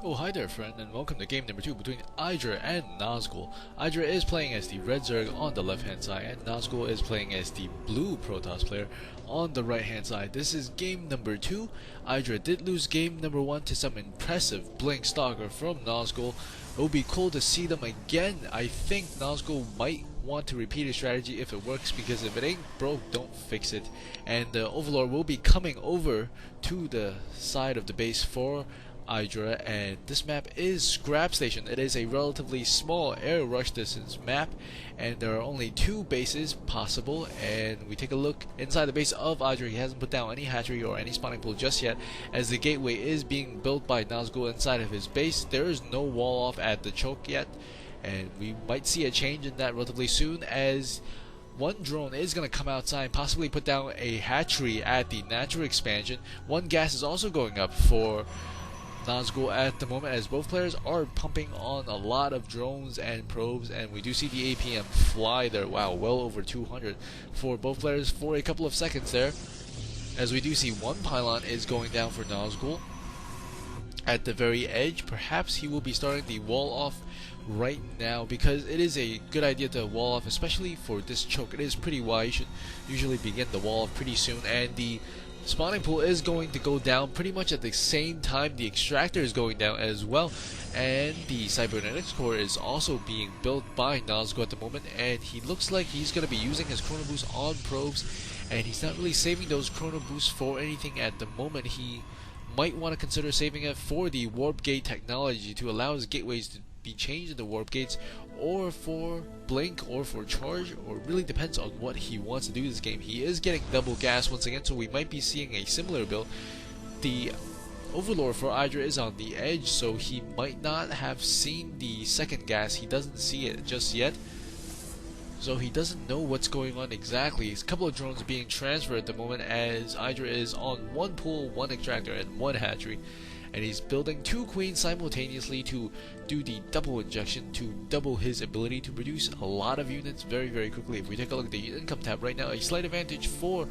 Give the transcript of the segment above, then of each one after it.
Oh, hi there, friend, and welcome to game number 2 between IdrA and Nazgul. IdrA is playing as the red Zerg on the left-hand side, and Nazgul is playing as the blue Protoss player on the right-hand side. This is game number 2. IdrA did lose game number 1 to some impressive Blink Stalker from Nazgul. It would be cool to see them again. I think Nazgul might want to repeat a strategy if it works, because if it ain't broke, don't fix it. And the Overlord will be coming over to the side of the base for IdrA, and this map is Scrap Station. It is a relatively small air rush distance map, and there are only 2 bases possible. And we take a look inside the base of IdrA. He hasn't put down any hatchery or any spawning pool just yet, as the gateway is being built by Nazgul inside of his base. There is no wall off at the choke yet, and we might see a change in that relatively soon, as one drone is going to come outside and possibly put down a hatchery at the natural expansion. One gas is also going up for Nazgul at the moment, as both players are pumping on a lot of drones and probes, and we do see the APM fly there. Wow, well over 200 for both players for a couple of seconds there, as we do see one pylon is going down for Nazgul at the very edge. Perhaps he will be starting the wall off right now, because it is a good idea to wall off, especially for this choke. It is pretty wide. You should usually begin the wall off pretty soon, and the spawning pool is going to go down pretty much at the same time. The extractor is going down as well, and the cybernetics core is also being built by Nazgul at the moment, and he looks like he's going to be using his chrono boost on probes, and he's not really saving those chrono boosts for anything at the moment. He might want to consider saving it for the warp gate technology to allow his gateways to be changed into warp gates, or for blink, or for charge, or it really depends on what he wants to do this game. He is getting double gas once again, so we might be seeing a similar build. The Overlord for IdrA is on the edge, so he might not have seen the second gas. He doesn't see it just yet, so he doesn't know what's going on exactly. A couple of drones being transferred at the moment, as IdrA is on one pool, one extractor, and one hatchery, and he's building 2 queens simultaneously to do the double injection to double his ability to produce a lot of units very quickly. If we take a look at the income tab right now, a slight advantage for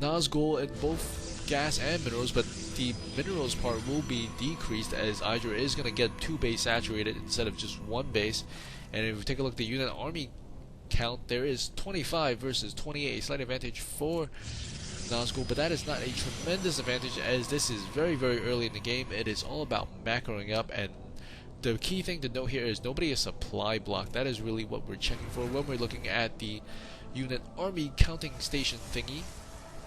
Nazgul in both gas and minerals, but the minerals part will be decreased, as IdrA is going to get 2 base saturated instead of just 1 base. And if we take a look at the unit army count, there is 25 versus 28, a slight advantage for Nazgul, but that is not a tremendous advantage, as this is very early in the game. It is all about macroing up, and the key thing to note here is nobody is supply block. That is really what we're checking for when we're looking at the unit army counting station thingy.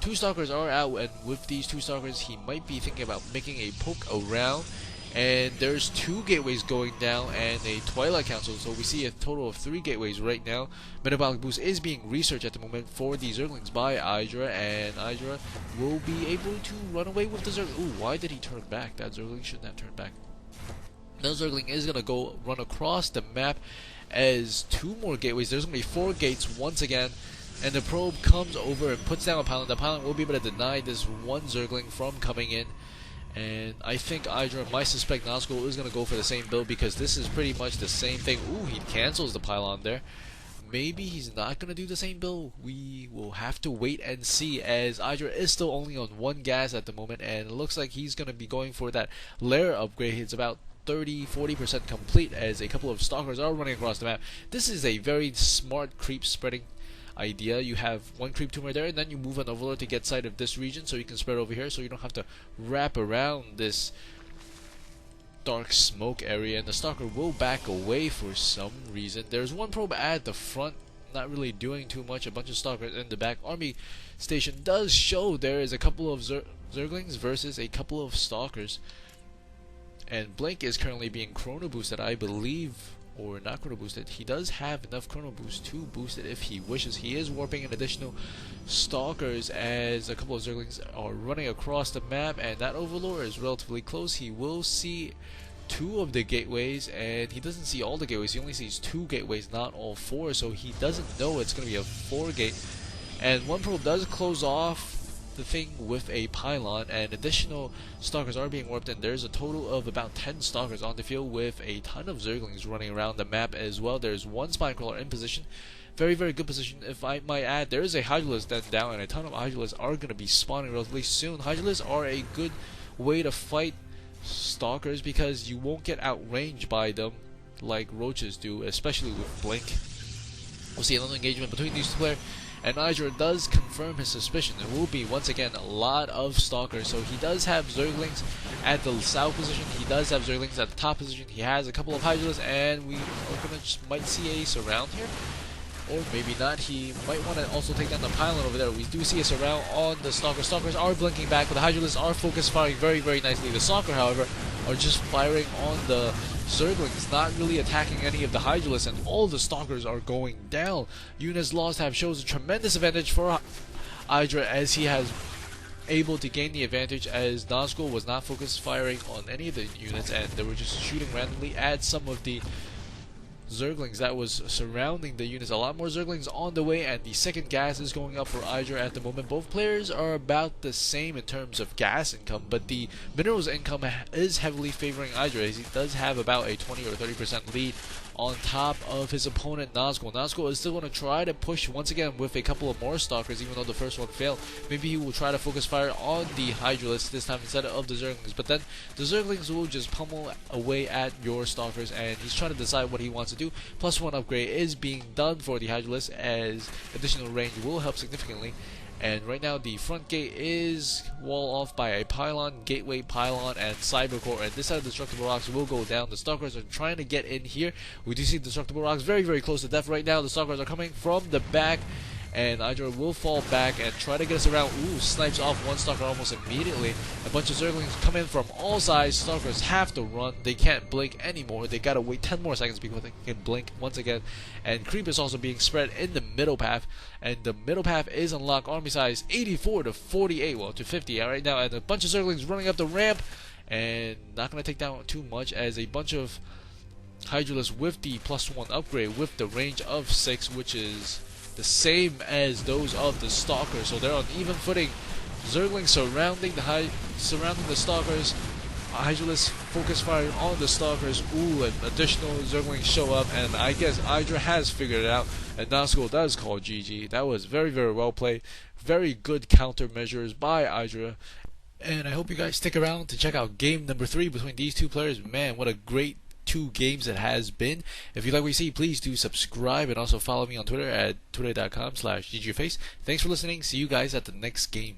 2 stalkers are out, and with these 2 stalkers he might be thinking about making a poke around. And there's 2 gateways going down and a Twilight Council, so we see a total of 3 gateways right now. Metabolic Boost is being researched at the moment for the Zerglings by IdrA, and IdrA will be able to run away with the Zergling. Ooh, why did he turn back? That Zergling shouldn't have turned back. Now Zergling is going to go run across the map, as 2 more gateways. There's going to be 4 gates once again, and the probe comes over and puts down a pylon. The pylon will be able to deny this one Zergling from coming in. And I think IdrA might suspect Nazgul is going to go for the same build, because this is pretty much the same thing. Ooh, he cancels the pylon there. Maybe he's not going to do the same build. We will have to wait and see, as IdrA is still only on 1 gas at the moment, and it looks like he's going to be going for that lair upgrade. It's about 30-40% complete, as a couple of stalkers are running across the map. This is a very smart creep spreading idea. You have 1 creep tumor there, and then you move an Overlord to get sight of this region, so you can spread over here, so you don't have to wrap around this dark smoke area. And the stalker will back away for some reason. There's 1 probe at the front, not really doing too much. A bunch of stalkers in the back. Army station does show there is a couple of Zerglings versus a couple of stalkers, and Blink is currently being chrono boosted, I believe, or not chrono boosted. He does have enough chrono boost to boost it if he wishes. He is warping an additional stalkers, as a couple of Zerglings are running across the map, and that Overlord is relatively close. He will see 2 of the gateways, and he doesn't see all the gateways. He only sees 2 gateways, not all 4, so he doesn't know it's going to be a 4 gate. And 1 probe does close off the thing with a pylon, and additional stalkers are being warped, and there's a total of about 10 stalkers on the field, with a ton of Zerglings running around the map as well. There's 1 Spinecrawler in position, very good position, if I might add. There is a Hydralisk then down, and a ton of Hydralisks are going to be spawning relatively soon. Hydralisks are a good way to fight Stalkers because you won't get outranged by them like roaches do, especially with Blink. We'll see another engagement between these two players, and IdrA does confirm his suspicion. There will be, once again, a lot of Stalkers. So he does have Zerglings at the south position, he does have Zerglings at the top position, he has a couple of Hydralisks, and we are gonna might see a surround here. Or maybe not. He might want to also take down the pylon over there. We do see a surround on the Stalkers. Stalkers are blinking back, but the Hydralisks are focused firing very, very nicely. The Stalker, however, are just firing on the Zerglings, not really attacking any of the Hydralisks, and all the Stalkers are going down. Units lost have shows a tremendous advantage for IdrA, as he has able to gain the advantage, as Nazgul was not focused firing on any of the units, and they were just shooting randomly at some of the Zerglings that was surrounding the units. A lot more Zerglings on the way, and the second gas is going up for IdrA at the moment. Both players are about the same in terms of gas income, but the minerals income is heavily favoring IdrA, as he does have about a 20 or 30% lead on top of his opponent Nazgul. Nazgul is still going to try to push once again with a couple of more Stalkers, even though the first one failed. Maybe he will try to focus fire on the Hydralisks this time instead of the Zerglings, but then the Zerglings will just pummel away at your Stalkers, and he's trying to decide what he wants to do. +1 upgrade is being done for the Hydralisk, as additional range will help significantly. And right now the front gate is wall off by a pylon, gateway, pylon, and cyber core, and this side of the destructible rocks will go down. The Stalkers are trying to get in here. We do see the destructible rocks very, very close to death right now. The Stalkers are coming from the back, and IdrA will fall back and try to get us around. Ooh, snipes off one Stalker almost immediately. A bunch of Zerglings come in from all sides. Stalkers have to run. They can't blink anymore. They gotta wait 10 more seconds before they can blink once again. And creep is also being spread in the middle path, and the middle path is unlocked. Army size 84 to 48, well, to 50 right now, and a bunch of Zerglings running up the ramp, and not gonna take down too much, as a bunch of Hydralisks with the +1 upgrade with the range of 6, which is the same as those of the Stalkers, so they're on even footing. Zerglings surrounding the Stalkers. Hydralisks focus fire on the Stalkers. Ooh, and additional Zerglings show up, and I guess IdrA has figured it out, and Nazgul does call GG. That was very, very well played. Very good countermeasures by IdrA. And I hope you guys stick around to check out game number 3 between these two players. Man, what a great 2 games it has been. If you like what you see, please do subscribe, and also follow me on Twitter at twitter.com/IdrAface. Thanks for listening. See you guys at the next game.